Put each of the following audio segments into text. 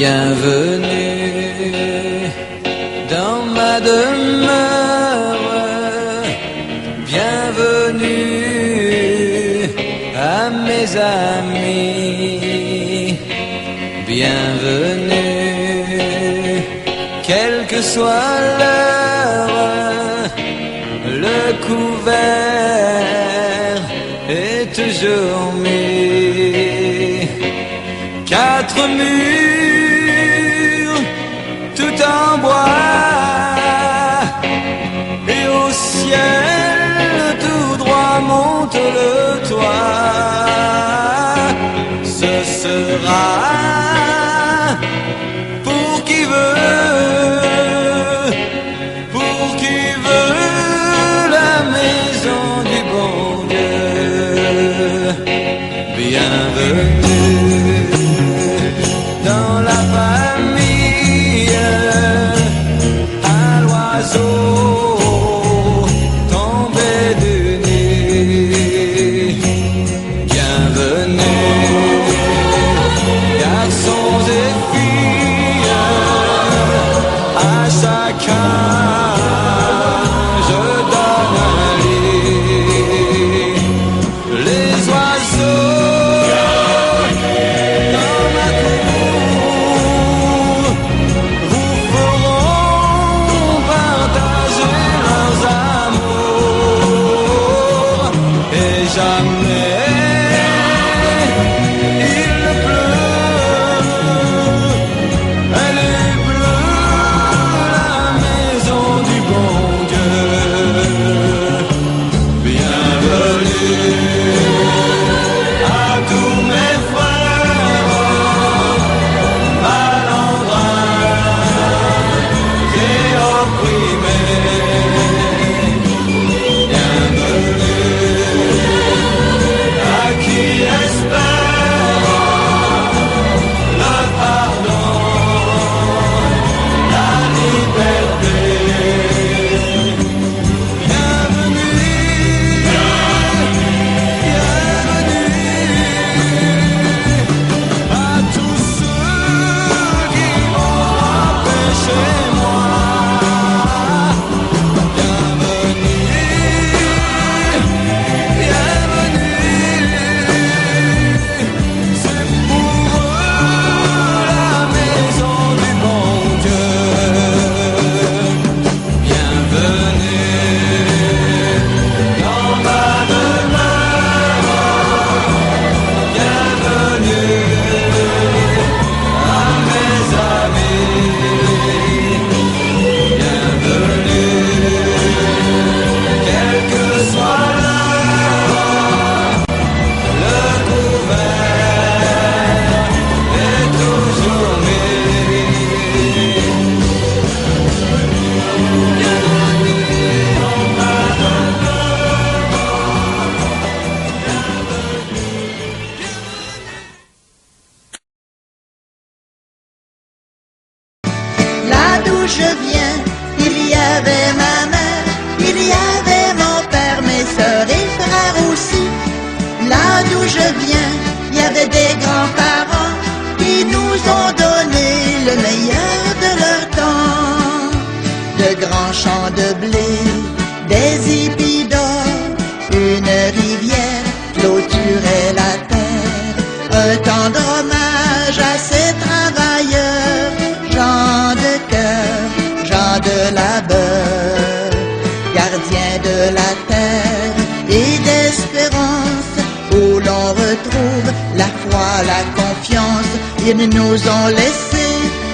Bienvenue dans ma demeure, bienvenue à mes amis, bienvenue, quelle que soit l'heure, le couvert est toujours mis. Quatre murs, tout en bois, et au ciel tout droit monte le toit. Ce sera pour qui veut la maison du bon Dieu. Bienvenue dans la famille, à l'oiseau tombé du nid. Bienvenue, garçons et filles, à chacun je donne un lit. Les oiseaux je viens, il y avait ma mère, il y avait mon père, mes sœurs et frères aussi. Là d'où je viens, il y avait des grands-parents qui nous ont donné le meilleur de leur temps. De grands champs de blé, des épis d'or, une rivière clôturait la terre. Un tendre hommage à ces travailleurs, gens de cœur, gens de labeur, gardiens de la terre et d'espérance, où l'on retrouve la foi, la confiance. Ils nous ont laissé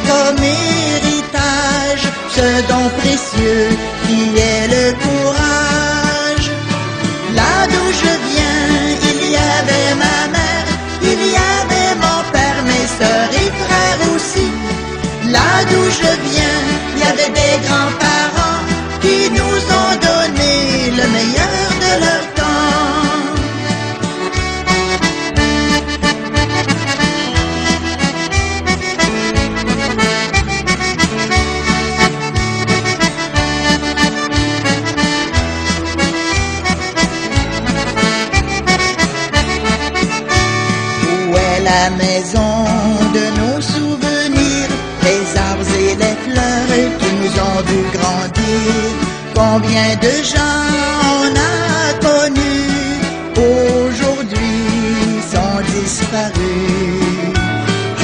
comme héritage ce don précieux qui est le courage. Là d'où je viens, il y avait ma mère, il y avait mon père, mes sœurs et frères aussi. Là d'où je viens, il y avait des grands-parents qui nous ont donné le meilleur de leur temps. Où est la maison de nos souvenirs? dire combien de gens on a connus aujourd'hui sont disparus.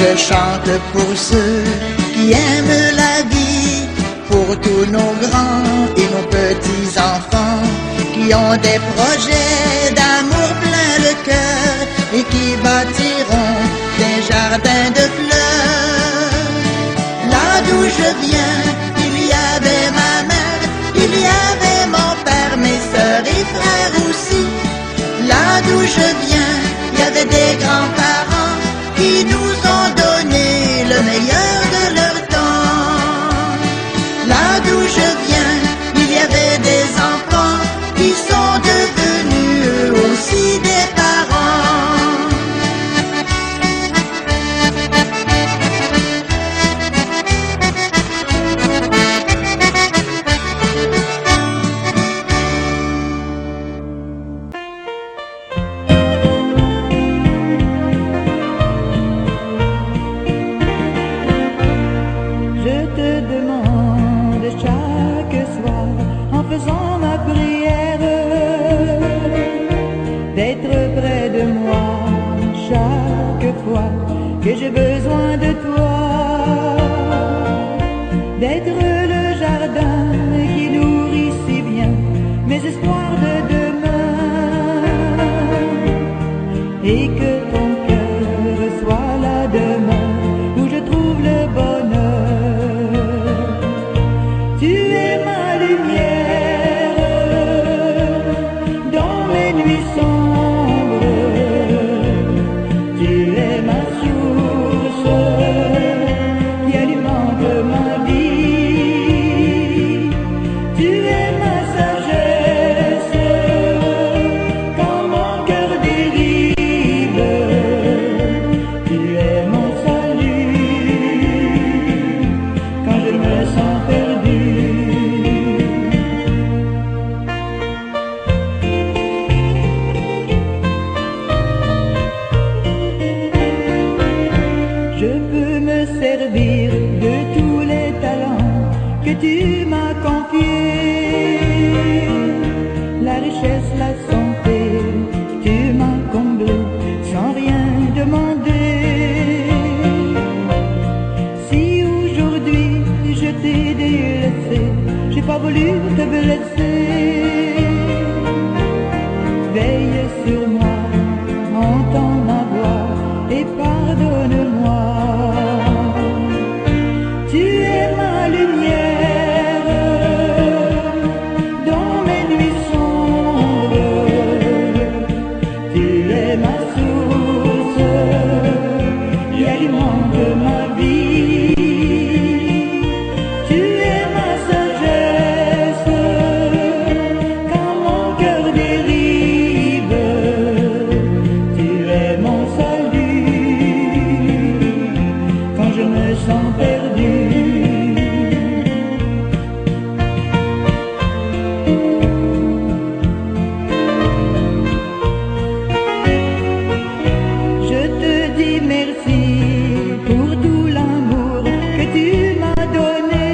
Je chante pour ceux qui aiment la vie, pour tous nos grands et nos petits-enfants qui ont des projets d'amour plein le cœur et qui bâtiront des jardins de fleurs. Là d'où je viens, il y avait ma mère, il y avait mon père, mes sœurs et frères aussi. Là d'où je viens, il y avait des grands-parents qui nous ont donné le meilleur de leur temps. Là d'où je viens, il y avait des enfants qui sont devenus eux aussi des parents. Je te demande chaque soir, en faisant ma prière, d'être près de moi chaque fois que j'ai besoin de toi, d'être le jardin qui nourrit si bien mes espoirs de demain, et que ton cœur soit la demeure où je trouve le bonheur. Tu es ma lumière dans mes nuits sombres, tu es ma source qui alimente ma vie, tu es ma sagesse quand mon cœur dérive, tu es mon salut quand je me sens perdu. Je peux me servir de tous les talents que tu m'as confiés, la richesse, la santé, tu m'as comblé sans rien demander. Si aujourd'hui je t'ai délaissé, j'ai pas voulu te blesser, veille sur moi, entends ma voix et pardonne-moi. Tu es ma lumière dans mes nuits sombres, tu es ma source qui alimente ma vie, tu es ma sagesse quand mon cœur dérive, tu es mon salut quand je me sens perdu. Je te dis merci pour tout l'amour que tu m'as donné.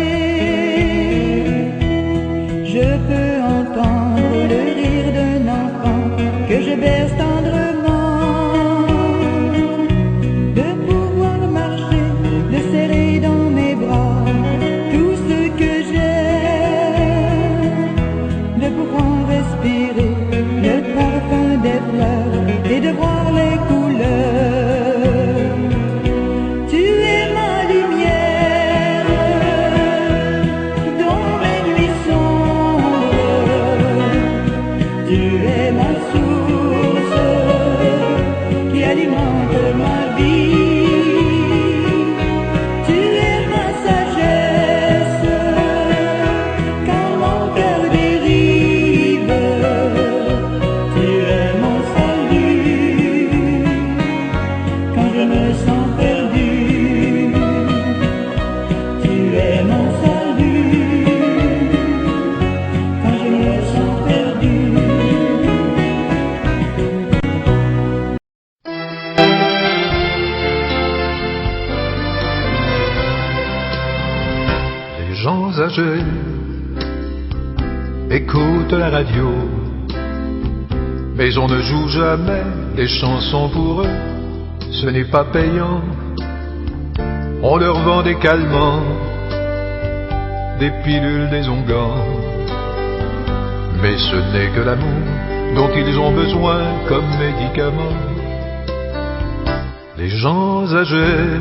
Je peux entendre le rire d'un enfant que je berce tendrement, de pouvoir marcher, de serrer dans mes bras tout ce que j'aime, de pouvoir respirer le parfum des fleurs et de voir les couleurs. Tu es ma lumière dans mes nuits sombres, tu es ma source qui alimente ma vie, tu es ma sagesse quand mon cœur dérive, tu es mon salut quand je me sens perdu, tu es mon salut quand je me sens perdu. Les gens âgés écoutent la radio, mais on ne joue jamais des chansons pour eux, ce n'est pas payant. On leur vend des calmants, des pilules, des onguents, mais ce n'est que l'amour dont ils ont besoin comme médicament. Les gens âgés,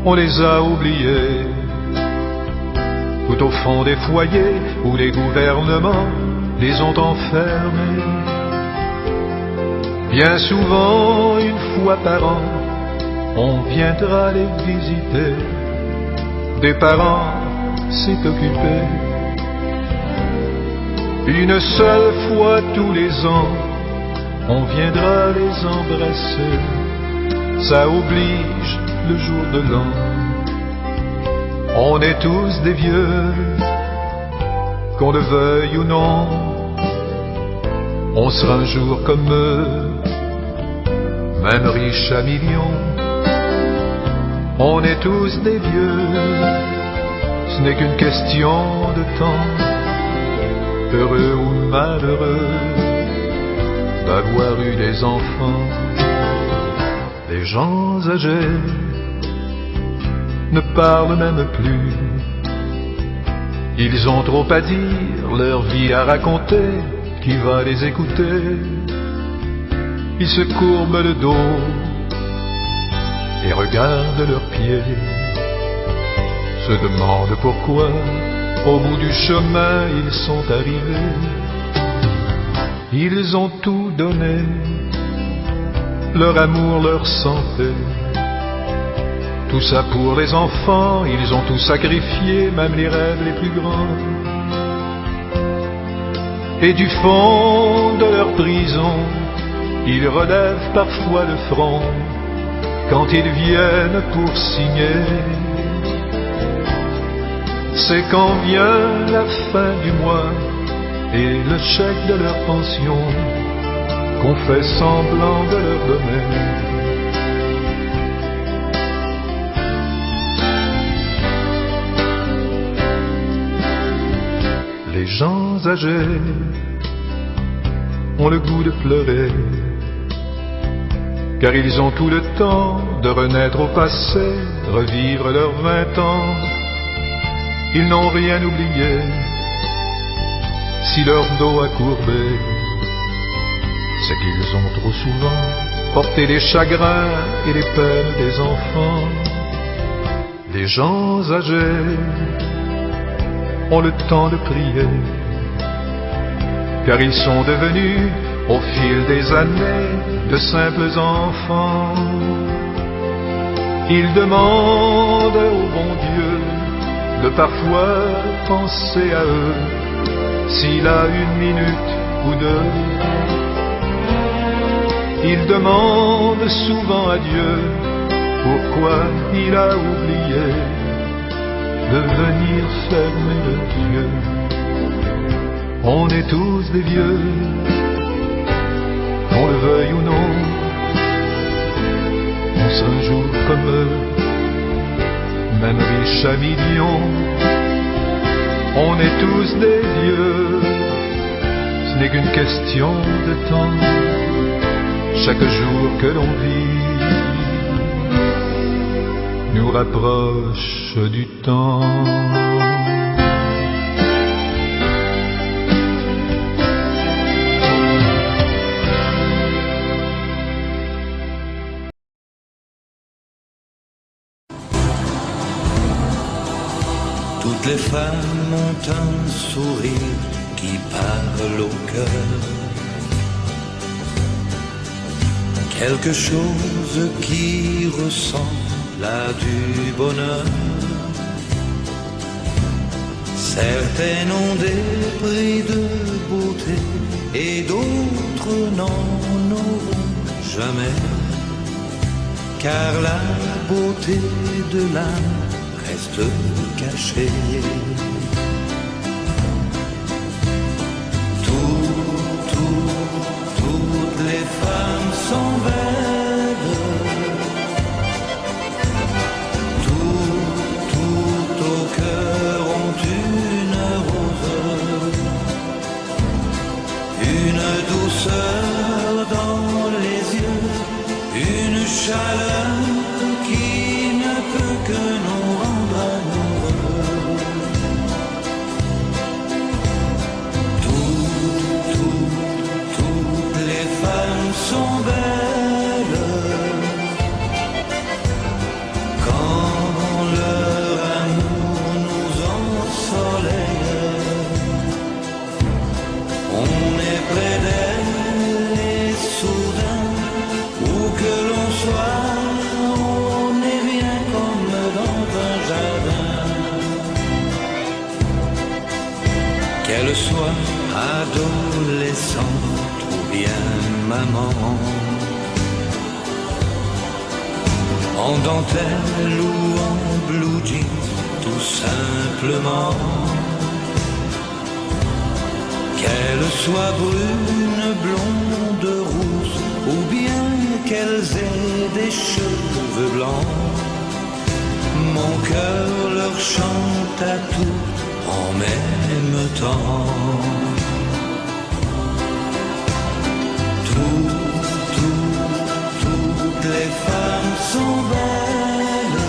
on les a oubliés, tout au fond des foyers où les gouvernements les ont enfermés. Bien souvent, une fois par an, on viendra les visiter. Des parents s'est occupé. Une seule fois tous les ans, on viendra les embrasser. Ça oblige le jour de l'an. On est tous des vieux, qu'on le veuille ou non. On sera un jour comme eux, même riche à millions. On est tous des vieux, ce n'est qu'une question de temps, heureux ou malheureux, d'avoir eu des enfants. Les gens âgés ne parlent même plus, ils ont trop à dire, leur vie à raconter, qui va les écouter? Ils se courbent le dos et regardent leurs pieds, se demandent pourquoi au bout du chemin ils sont arrivés. Ils ont tout donné, leur amour, leur santé, tout ça pour les enfants, ils ont tout sacrifié, même les rêves les plus grands. Et du fond de leur prison, ils relèvent parfois le front quand ils viennent pour signer. C'est quand vient la fin du mois et le chèque de leur pension qu'on fait semblant de leur donner. Les gens âgés ont le goût de pleurer, car ils ont tout le temps de renaître au passé, revivre leurs 20 ans. Ils n'ont rien oublié, si leur dos a courbé, c'est qu'ils ont trop souvent porté les chagrins et les peines des enfants. Les gens âgés ont le temps de prier, car ils sont devenus, au fil des années, de simples enfants. Ils demandent au bon Dieu de parfois penser à eux, s'il a une minute ou deux. Ils demandent souvent à Dieu pourquoi il a oublié de venir fermer les yeux. On est tous des vieux, qu'on le veuille ou non. On sera un jour comme eux, même riches à millions. On est tous des vieux, ce n'est qu'une question de temps. Chaque jour que l'on vit nous rapproche du temps. Toutes les femmes ont un sourire qui parle au cœur, quelque chose qui ressemble à du bonheur. Certaines ont des prix de beauté et d'autres n'en auront jamais, car la beauté de l'âme reste cachée. Toutes les femmes sont belles, tout au cœur ont une rose. douceur dans les yeux, une chaleur qui ne peut que nous rendre amoureux. Toutes les femmes sont belles quand leur amour nous ensoleille. On est près d'elle et soudain, où que l'on soit, on est bien comme dans un jardin. Qu'elle soit adolescente ou bien maman, en dentelle ou en blue jeans, tout simplement. Qu'elle soit brune, blonde, rousse, ou bien qu'elles aient des cheveux blancs, mon cœur leur chante à tout en même temps. Toutes les femmes sont belles,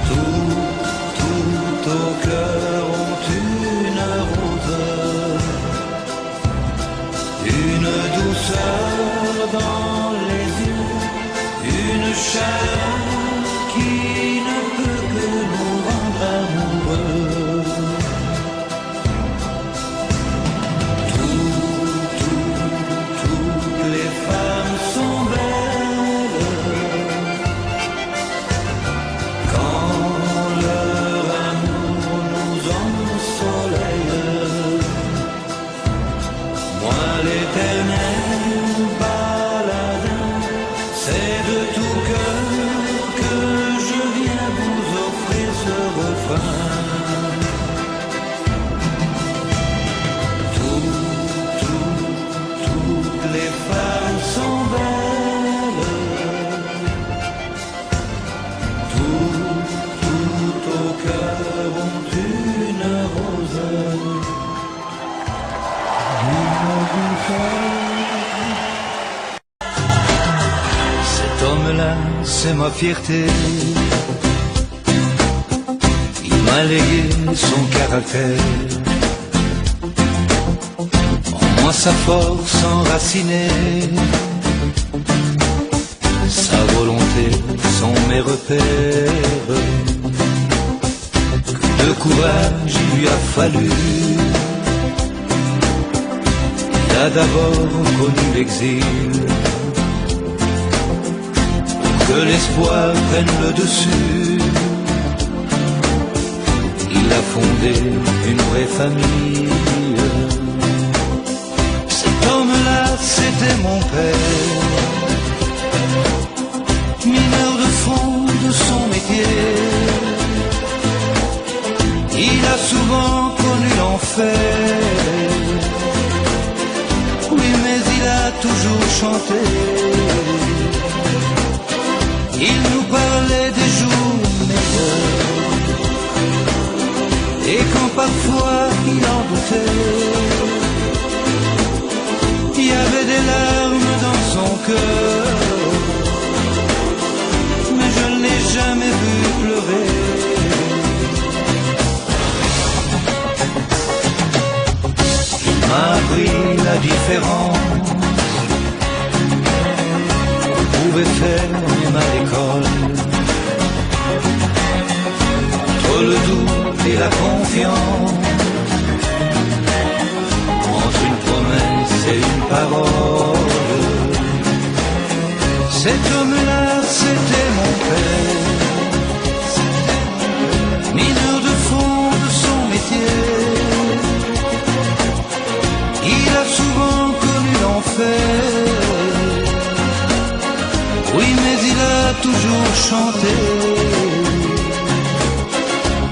tout au cœur ont une rose, une douceur dans les yeux, une chaleur qui ne peut que nous rendre amoureux. Toutes les femmes sont belles quand leur amour nous ensoleille. Moi l'éternel baladin, c'est de tout cœur que je viens vous offrir ce refrain. Toutes les femmes sont belles, tout au cœur ont une rose. Cet homme-là, c'est ma fierté. Il m'a légué son caractère, en moi sa force enracinée, sa volonté sont mes repères. Que de courage il lui a fallu. Il a d'abord connu l'exil, que l'espoir prenne le dessus. Il a fondé une vraie famille. Cet homme-là, c'était mon père, mineur de fond de son métier. Il a souvent connu l'enfer, oui, mais il a toujours chanté. Il nous parlait des jours meilleurs, et quand parfois il en doutait, il y avait des larmes dans son cœur, mais je ne l'ai jamais vu pleurer. Il m'a appris la différence, on pouvait faire même à l'école, entre le doute et la confiance, entre une promesse et une parole. Cet homme-là, c'était mon père, mineur de fond de son métier. Il a souvent connu l'enfer, oui, mais il a toujours chanté.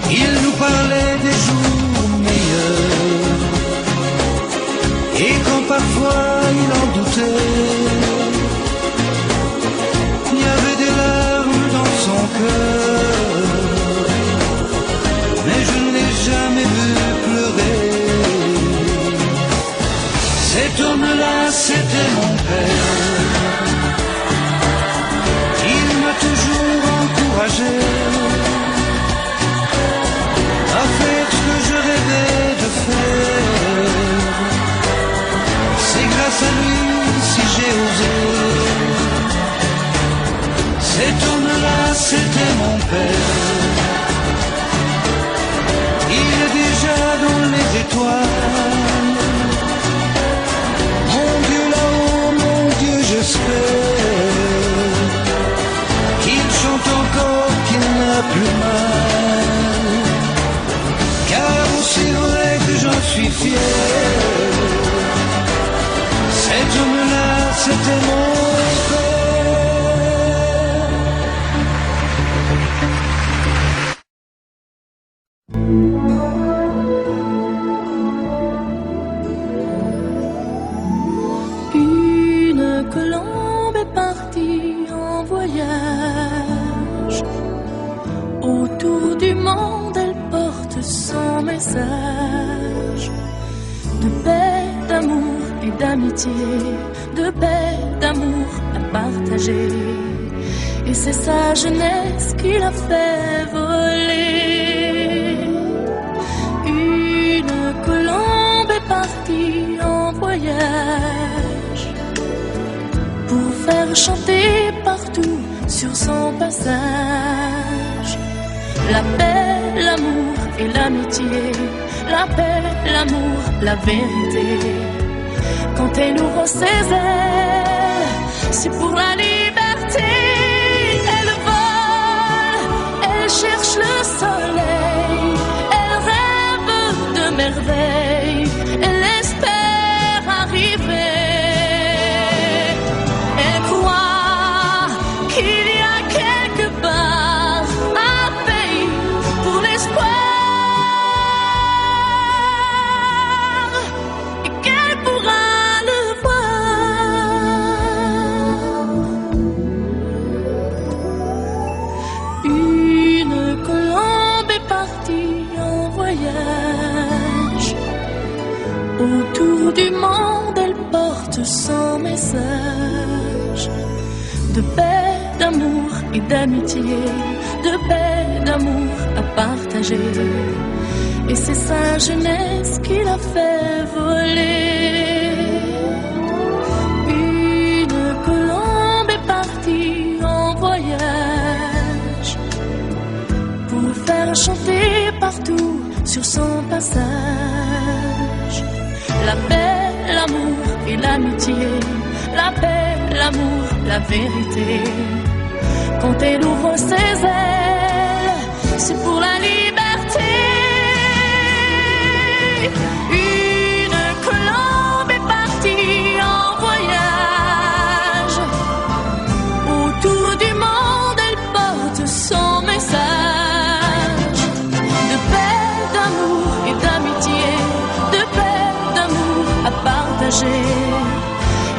Il nous parlait des jours meilleurs, et quand parfois il en doutait, il y avait des larmes dans son cœur, mais je ne l'ai jamais vu pleurer. Cet homme-là, c'était mon père. Il m'a toujours encouragé à faire ce que je rêvais de faire. C'est grâce à lui si j'ai osé. Cet homme-là, c'était mon père. Il est déjà dans les étoiles. Mon Dieu là-haut, mon Dieu, j'espère qu'il chante encore, qu'il n'a plus mal. Car aussi vrai que j'en suis fier, cet homme-là, c'était mon père. Une colombe est partie en voyage. Autour du monde, elle porte son message de paix, d'amour et d'amitié, de paix, d'amour à partager. Et c'est sa jeunesse qui l'a fait voler. Une colombe est partie en voyage pour faire chanter partout sur son passage la paix, l'amour et l'amitié, la paix, l'amour, la vérité. Quand elle ouvre ses ailes, c'est pour la liberté. Elle vole, elle cherche le soleil, elle rêve de merveilles, elle espère arriver. Elle croit qu'il y a quelque part un pays pour l'espoir et qu'elle pourra le voir. Une colombe est partie en voyage. Autour du monde, elle porte son message de paix, d'amour et d'amitié, de paix, d'amour à partager. Et c'est sa jeunesse qui l'a fait voler. Une colombe est partie en voyage pour faire chanter partout sur son passage la paix, l'amour et l'amitié, la paix, l'amour, la vérité. Quand elle ouvre ses ailes, c'est pour la liberté. Une colombe est partie en voyage. Autour du monde, elle porte son message de paix, d'amour et d'amitié, de paix, d'amour à partager.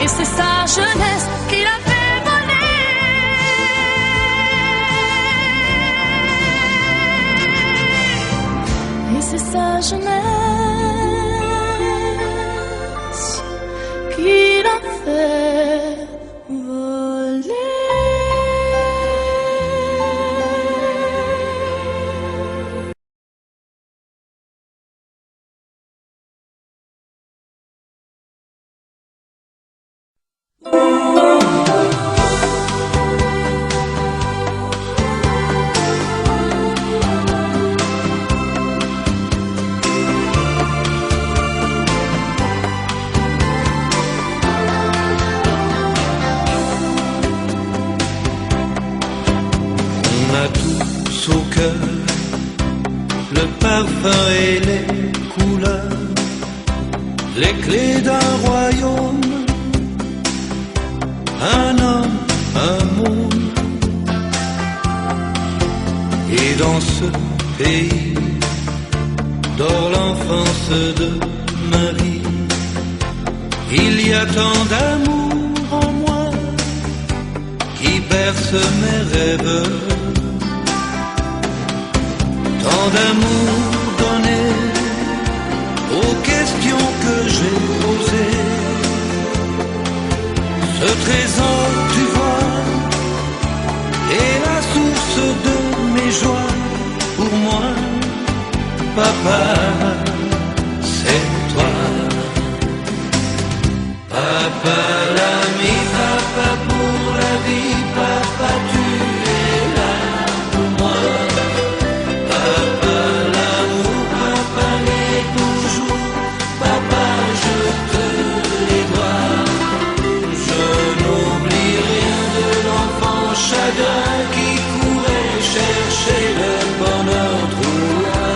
Et c'est sa jeunesse qui l'a fait voler. Et c'est sa jeunesse qui l'a fait voler. On a tous au cœur le parfum et les couleurs, les clés d'un royaume, un homme, un monde. Et dans ce pays dort l'enfance de Marie. Il y a tant d'amour en moi qui berce mes rêves, tant d'amour donné aux questions que j'ai posées. papa, c'est toi. Papa l'ami, papa pour la vie, papa tu es là pour moi. Papa l'amour, papa les beaux jours, papa je te les dois. Je n'oublie rien de l'enfant chagrin qui courait chercher le bonheur trop loin.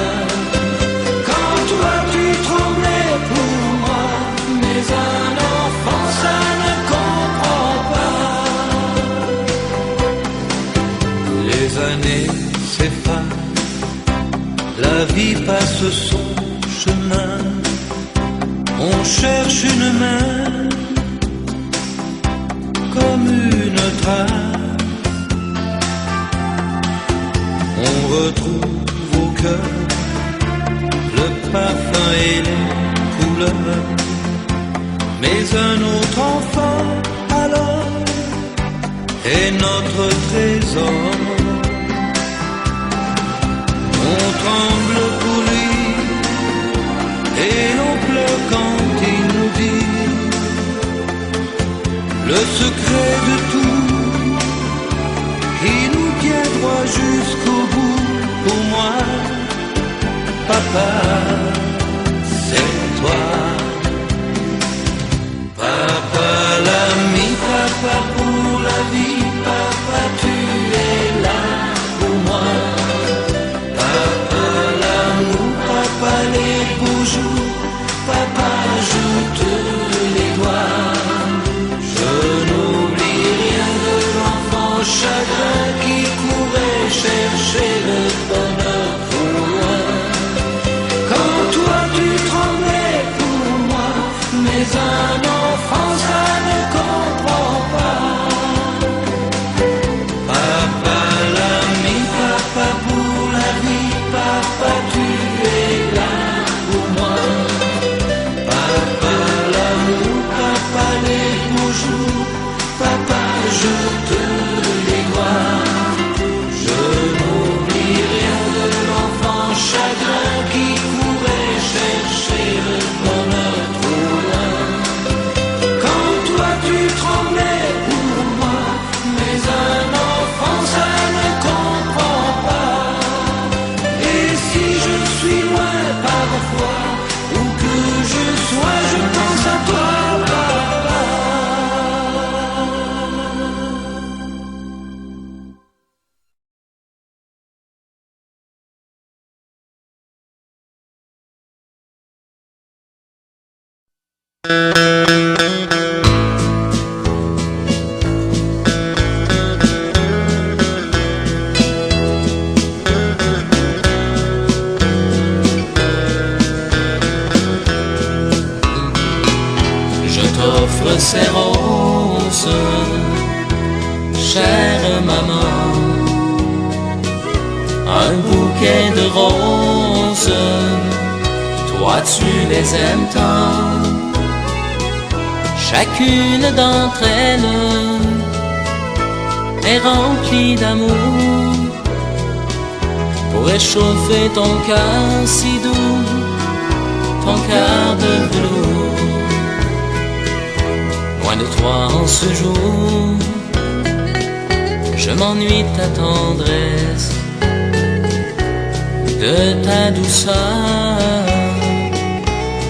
Quand toi tu tremblais pour moi, mais un enfant ça ne comprend pas. Les années s'effacent, la vie passe son chemin. On cherche une main comme une trace. On retrouve au cœur le parfum et les couleurs. Mais un autre enfant alors est notre trésor. On tremble pour lui et on pleure quand il nous dit le secret de tout qui nous tient droit jusqu'au bout. Pour moi, papa, c'est toi. Papa l'ami, papa pour la vie, papa tu es là pour moi. Papa l'amour, papa les beaux jours, papa je te les dois. Je n'oublie rien de l'enfant chagrin qui courait chercher le bonheur trop loin. Quand toi tu tremblais pour moi, mais un enfant ça ne comprend pas. Papa l'ami, papa pour la vie, papa tu es là pour moi. Papa l'amour, papa les beaux jours, papa je te les dois. Je n'oublie rien de l'enfant chagrin qui courait chercher le bonheur trop loin. Quand toi tu tremblais pour moi, mais un enfant ça ne comprend pas. Et si je suis loin parfois, où que je sois, je pense à toi, papa. Je t'offre ces roses, chère maman, un bouquet de roses, toi tu les aimes tant. Chacune d'entre elles est remplie d'amour pour réchauffer ton cœur si doux, ton cœur de velours. Loin de toi en ce jour, je m'ennuie de ta tendresse, de ta douceur,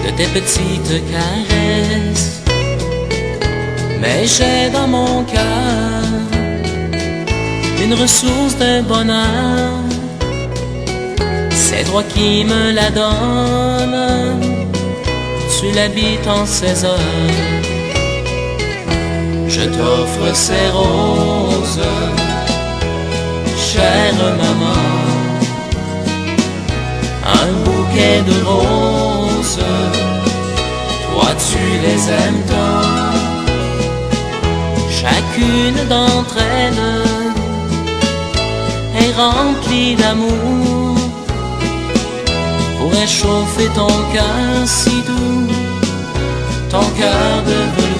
de tes petites caresses. Mais j'ai dans mon cœur une ressource de bonheur, c'est toi qui me la donnes, tu l'habites en ces heures. Je t'offre ces roses, chère maman, un bouquet de roses, toi tu les aimes tant. Chacune d'entre elles est remplie d'amour pour réchauffer ton cœur si doux, ton cœur de velours.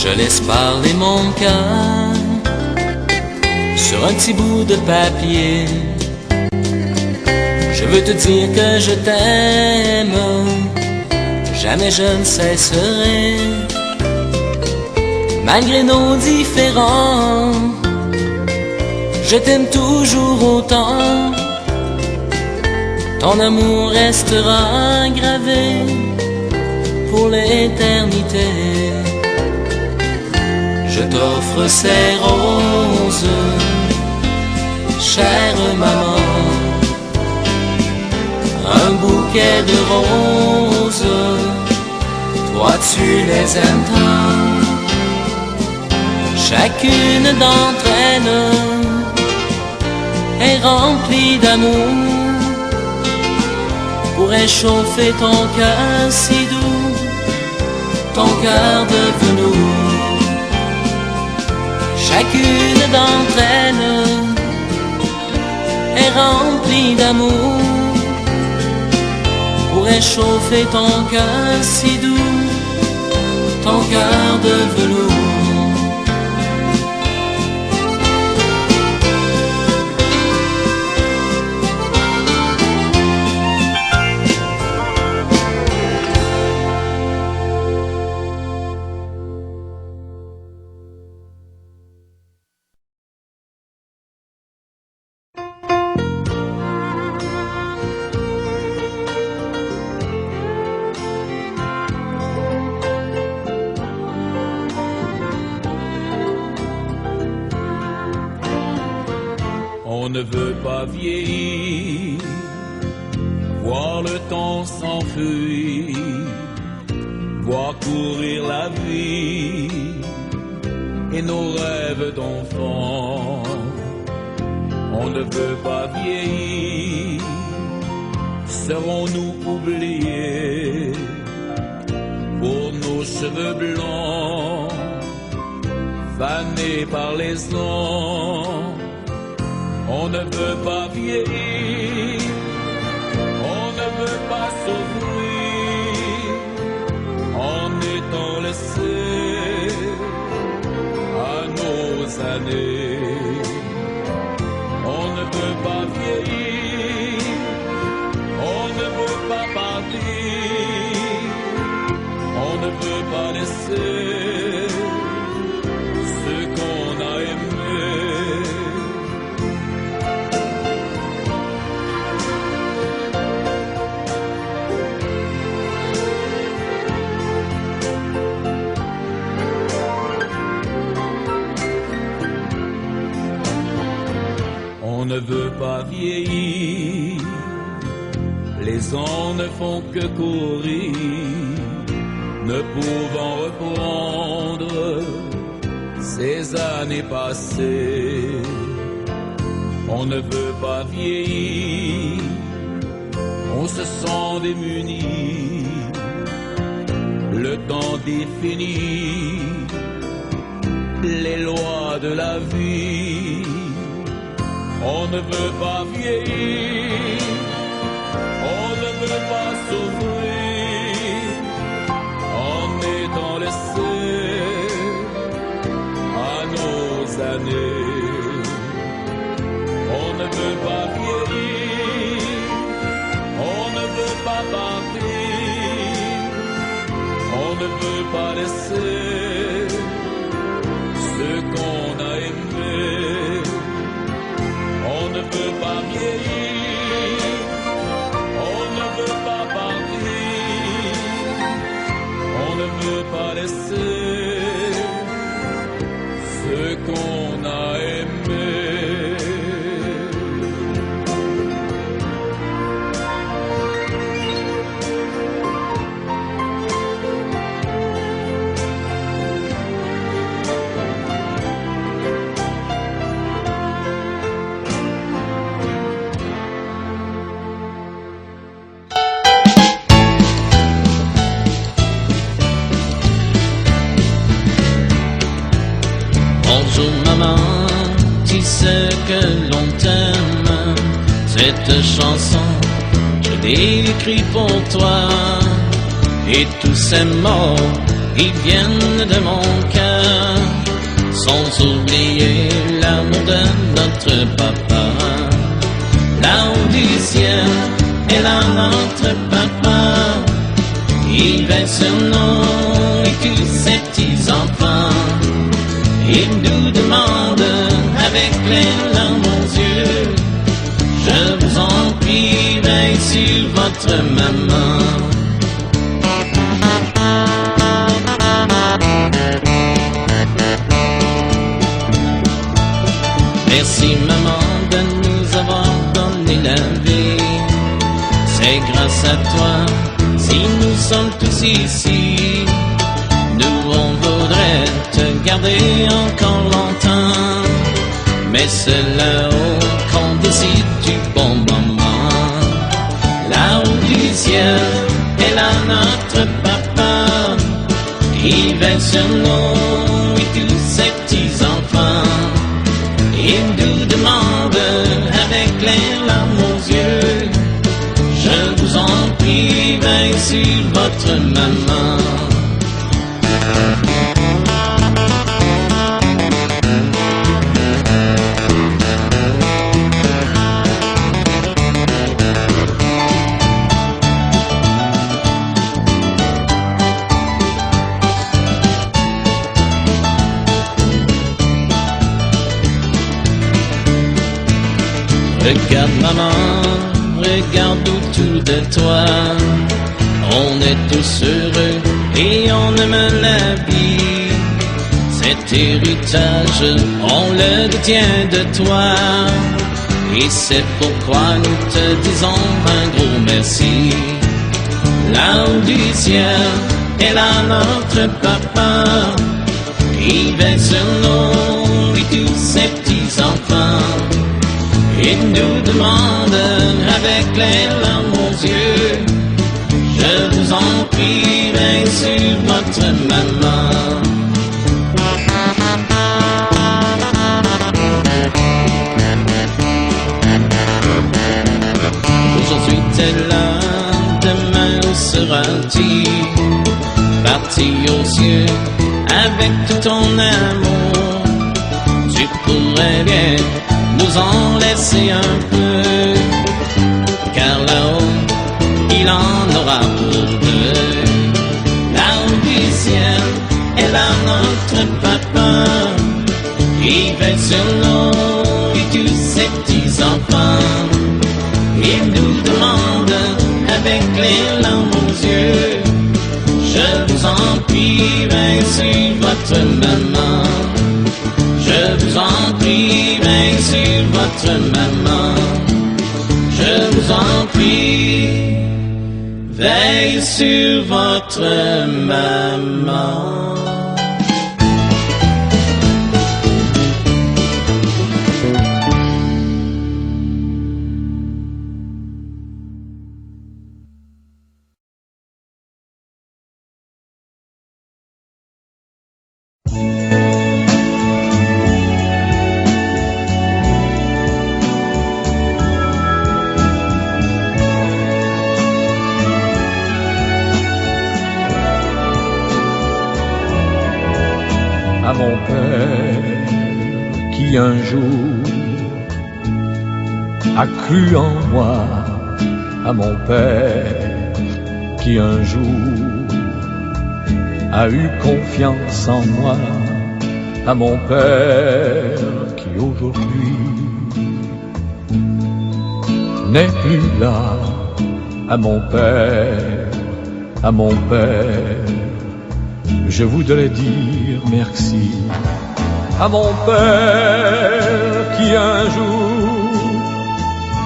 je laisse parler mon cœur sur un petit bout de papier. Je veux te dire que je t'aime, jamais je ne cesserai. Malgré nos différends, je t'aime toujours autant. Ton amour restera gravé pour l'éternité. Je t'offre ces roses, chère maman, un bouquet de roses, toi tu les aimes tant. Chacune d'entre elles est remplie d'amour pour réchauffer ton cœur si doux, ton cœur de velours. Chacune d'entre elles est remplie d'amour pour réchauffer ton cœur si doux, ton cœur de velours. On ne veut pas vieillir, voir le temps s'enfuir, voir courir la vie et nos rêves d'enfant. On ne veut pas vieillir, serons-nous oubliés pour nos cheveux blancs, fanés par les ans. On ne veut pas vieillir, on ne veut pas s'ouvrir en étant laissé à nos années. On ne veut pas vieillir, on ne veut pas partir, on ne veut pas laisser ce qu'on a aimé. On ne veut pas vieillir, les ans ne font que courir, ne pouvant reprendre ces années passées. On ne veut pas vieillir, on se sent démuni, le temps définit les lois de la vie. On ne veut pas vieillir, on ne veut pas s'ouvrir en étant laissé à nos années. On ne veut pas vieillir, on ne veut pas partir, on ne veut pas laisser ce qu'on a aimé. On ne veut pas vieillir, on ne veut pas partir, on ne veut pas laisser ce qu'on a aimé. Bonjour maman, tu sais que l'on t'aime. Cette chanson, je l'ai écrite pour toi. Et tous ces mots, ils viennent de mon cœur. sans oublier l'amour de notre papa. Là-haut du ciel est là notre papa. Il veille sur nous et tous ses petits-enfants. Il nous demande avec les larmes aux yeux, je vous en prie, veille sur votre maman. Merci maman de nous avoir donné la vie. C'est grâce à toi si nous sommes tous ici. Nous on voudrait te garder encore longtemps, mais c'est là-haut qu'on décide du bon moment. Là-haut du ciel est là notre papa. Il veille sur nous et tous ses petits-enfants. Il nous demande avec les larmes aux yeux, je vous en prie, veille sur votre maman. Regarde maman, regarde autour de toi. On est tous heureux et on aime la vie. Cet héritage, on le détient de toi. Et c'est pourquoi nous te disons un gros merci. Là-haut du ciel est là notre papa. Il veille sur nous et tous ses petits-enfants. Il nous demande avec les larmes aux yeux, je vous en prie, veille sur votre maman. Aujourd'hui t'es là, demain où seras-tu? Parti aux cieux avec tout ton amour. Tu pourrais bien nous en laisser un peu, car là-haut, il en aura pour deux. Là-haut du ciel est là notre papa. Il veille sur nous et tous ses petits-enfants. Il nous demande avec les larmes aux yeux, je vous en prie, veille sur votre maman. Je vous en prie, veille sur votre maman. Je vous en prie, veille sur votre maman. À mon père qui un jour a cru en moi, à mon père qui un jour a eu confiance en moi, à mon père qui aujourd'hui n'est plus là, à mon père, je voudrais dire merci. À mon père qui un jour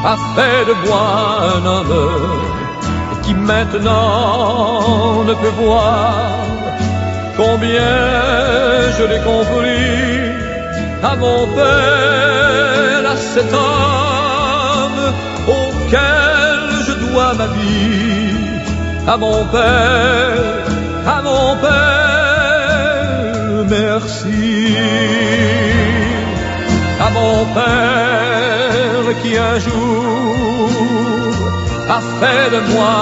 a fait de moi un homme et qui maintenant ne peut voir combien je l'ai compris. À mon père, à cet homme auquel je dois ma vie. À mon père, merci. À mon père qui un jour a fait de moi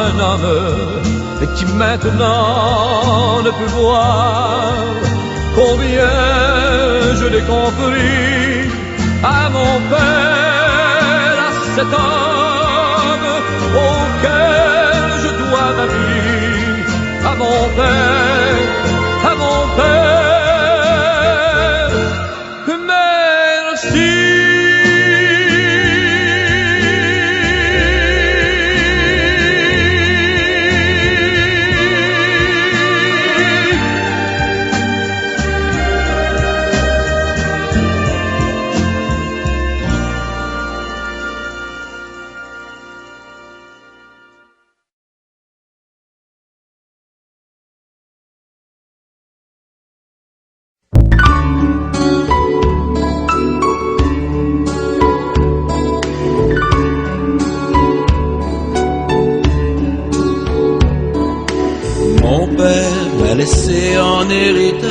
un homme et qui maintenant ne peut voir combien je l'ai compris à mon père, à cet homme auquel je dois ma vie, à mon père, à mon père. Merci. Mon père m'a laissé en héritage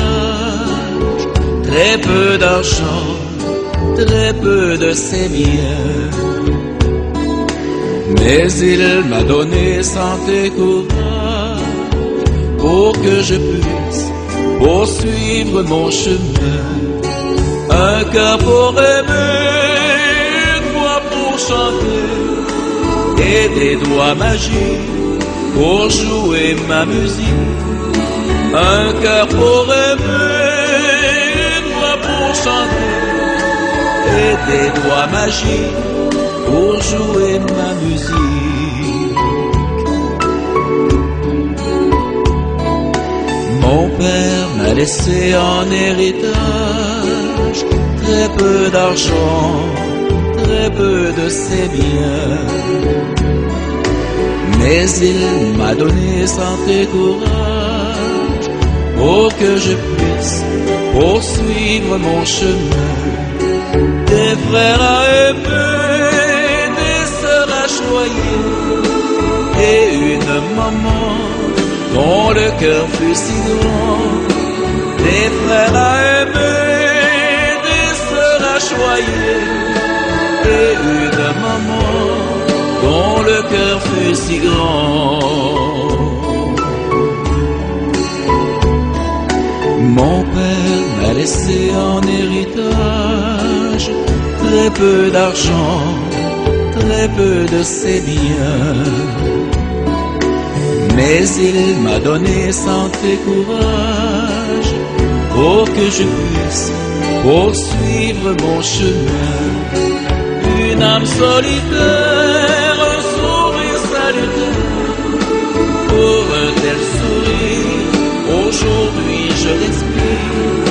très peu d'argent, très peu de ses biens. Mais il m'a donné santé, courage pour que je puisse poursuivre mon chemin. Un cœur pour aimer, une voix pour chanter et des doigts magiques pour jouer ma musique. Un cœur pour aimer, une voix pour chanter et des doigts magiques pour jouer ma musique. Mon père m'a laissé en héritage très peu d'argent, très peu de ses biens. Mais il m'a donné santé, courage pour que je puisse poursuivre mon chemin. Des frères à aimer, des sœurs à choyer et une maman dont le cœur fut si grand. Des frères à aimer, des sœurs à choyer et une maman dont le cœur fut si grand. Mon père m'a laissé en héritage très peu d'argent, très peu de ses biens. Mais il m'a donné santé, courage pour que je puisse poursuivre mon chemin. Une âme solitaire, un sourire salutaire, pour un tel sourire, aujourd'hui je respire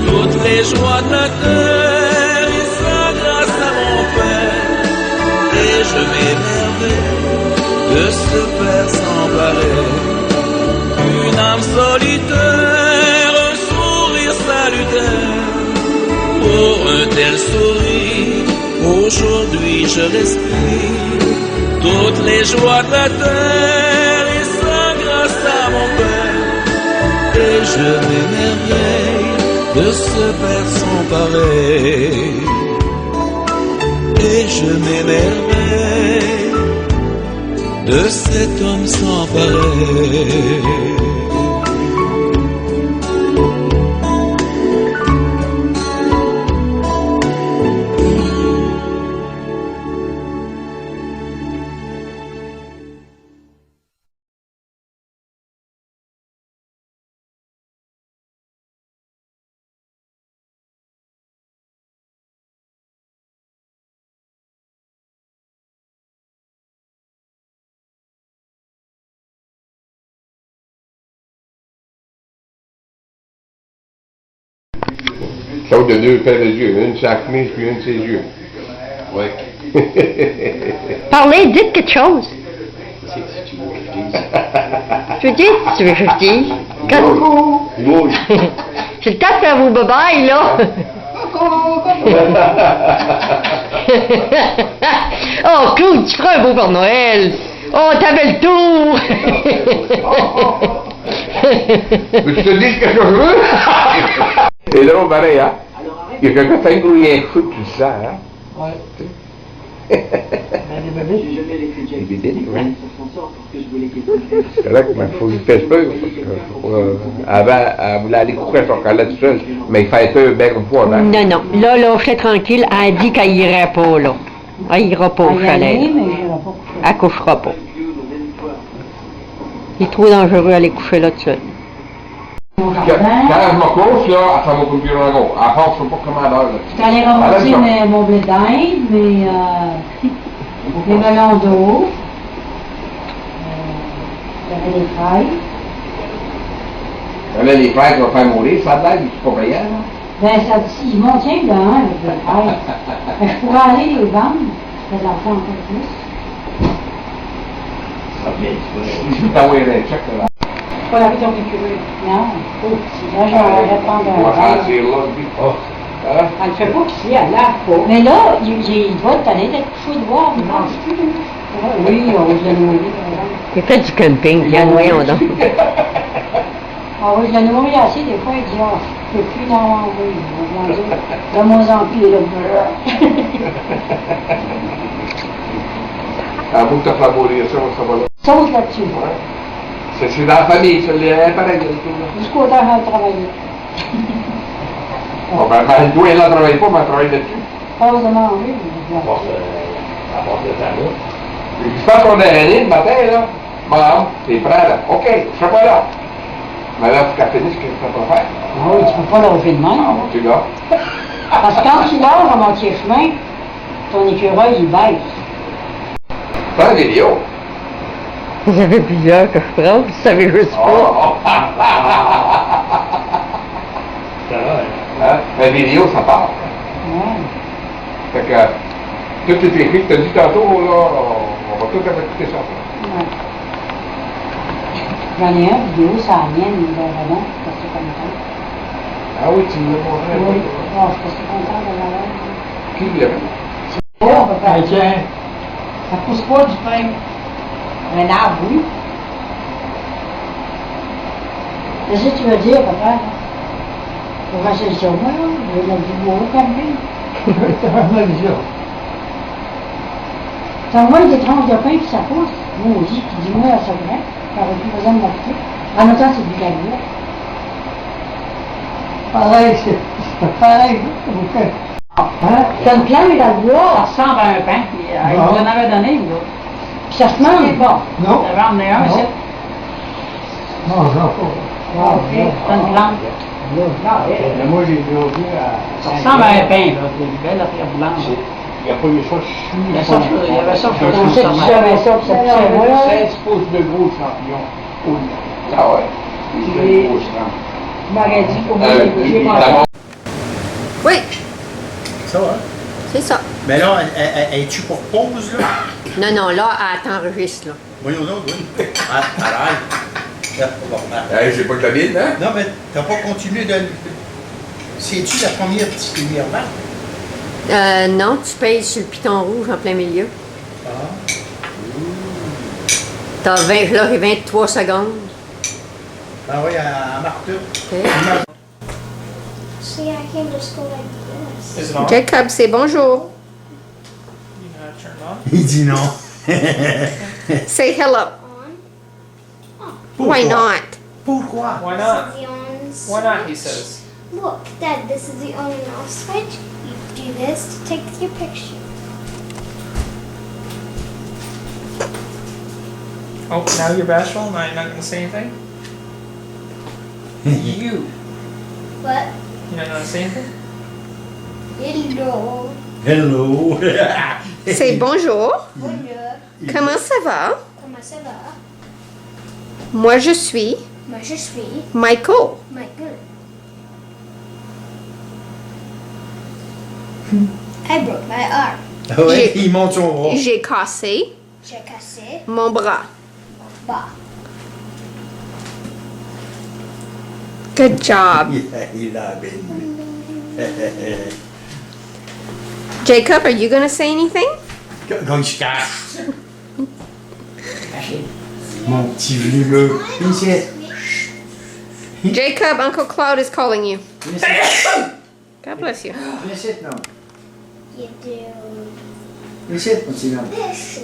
toutes les joies de la terre, et ça grâce à mon Père. Et je m'émerveille de ce Père sans pareil. Une âme solitaire, un sourire salutaire, pour un tel sourire, aujourd'hui je respire toutes les joies de la terre, et ça grâce à mon Père. Et je m'émerveille de ce Père sans pareil. Et je m'émerveille de cet homme sans pareil. Sauf de deux paires de yeux, une sur la chemise puis une de ses yeux. Oui. Parlez, dites quelque chose. Je dis, tu veux que je dise? Oui. C'est le temps de faire vos babayes, là. Oh, Claude, tu feras un beau Père Noël. Oh, t'avais le tour. Mais tu te dis ce que je veux? C'est drôle pareil, hein? Il y a quelqu'un qui fait un grouillet fou, tout ça, hein? Ouais. Des bibites, oui. C'est correct, mais il faut qu'il fasse peur. Avant, elle voulait aller courir son chocolat tout seul, mais il fait peur bien une fois avant. Non, non. Là, lâchez tranquille. Elle dit qu'elle irait pas, là. Elle ira pas au chalet. Elle couchera pas. Il est trop dangereux d'aller coucher là tout seul. Quand je me couche, là, elle fait mon computer en gros. À part, je ne sais pas comment elle a. J'étais allée ramasser mon blé d'Inde, mes melons d'eau, j'avais des fraises. Là, les frères qui vont faire mourir, ça a l'air, c'est pas payant. Ben, ça dit, ils m'ont tient de un, les fraises. Mais je pourrais aller les vendre, je fais de l'argent encore plus. Je vais t'envoyer un chèque, là. Pas la raison que tu veux. Non, oh, si là, je vais prendre un verre. C'est là, Elle ne fait pas ici, elle lave pas. Mais là, il va t'aller d'être couché de voir, il mange plus. Oui, on va le nourrir, par exemple. Il fait du camping, il y a noyons donc. Ah oui, je le nourris assez, des fois, il dit, ah, je ne peux plus en manger. De moins en plus, là. Ah, vous t'as fait mourir, ça va là. Saute là-dessus. C'est dans la famille, ça l'est pareil. Jusqu'au temps où elle travaillait. Bon, ben, toi, elle ne travaille pas, mais elle travaille là-dessus. Pause de manger. Et puis, quand on est allé le matin, là, maman, t'es prêt, là. OK, je serai pas là. Mais là, faut qu'elle finisse ce que tu peux pas faire. Ah oui, tu ne peux pas loger de même. Ah, tu là. Parce que quand tu loges à moitié chemin, ton écureuil, il baisse. Prends une vidéo. Vous avez plusieurs que je prends, vous savez juste pas. Hein? La vidéo, ça part. Ouais. Fait que, tout est écrit que tu as dit tantôt, là, on va tout écouter ça. Ouais. J'en ai un vidéo, c'est la mienne, il est vraiment, je suis assez content. Ah oui, tu me l'as montré. Oui, oh, je suis assez content de l'avoir. Qui l'a fait? Oh, papa. Tiens. Ça pousse pas du pain. Un arbre, oui. Qu'est-ce que tu veux dire, papa? Pour racheter sur moi, là, je vais du bois comme lui. Ça envoie des tranches de pain puis ça pousse. Moi aussi, puis dis-moi, ça vrai. T'aurais plus besoin de m'acheter. En même temps, c'est du galop. Pareil, c'est pareil. Hein? C'est une plante dans le bois. Ça ressemble à un pain. Il nous en avait donné, là. Puis ça se mange pas. Non. Ça va emmener un, c'est. Non, non, pas. Ok, c'est une plante. Moi, j'ai grandi à. Ça ressemble à un pain, là. C'est une belle affaire blanche. Il n'y a pas eu ça. Il y avait ça, il y avait ça. On sait que ça, ça 16 pouces de gros champignons. Ah ouais. Tu m'aurais dit pour moi, j'ai pas. Oui, Ça va? c'est ça. Mais là, es-tu pour pause, là? Non, non, là, elle t'enregistre, là. Voyons donc, oui. Arrête. J'ai pas que la bide, hein? Non, mais t'as pas continué de... C'est-tu la première petite lumière verte? Non, tu payes sur le piton rouge en plein milieu. Ah. T'as 20, là, 23 secondes. Ah oui, à Marthe. OK. See, I came to school like this. Is it on? Jacob, c'est bonjour. You know how to turn it on? Il dit non. Say hello. On. Why not? Pourquoi? Why This not? is the on switch. Why not, he says. Look, Dad, this is the on and off switch. You do this to take your picture. Oh, now you're bashful? Now you're not going to say anything? You. What? You're not going to say anything? Hello. Hello. C'est bonjour. Bonjour. Comment ça va? Comment ça va? Moi, je suis Moi, je suis Michael. Michael. I broke my arm. Ah ouais, J'ai- il monte son bras. J'ai cassé J'ai cassé mon bras. mon bas. Good job. Il a bien. Jacob, are you gonna say anything? Quand il se cache. Mon petit vlumeux. Ici. Jacob, Uncle Claude is calling you. Viens God bless you. ici, non. You do Ici, mon petit homme. This.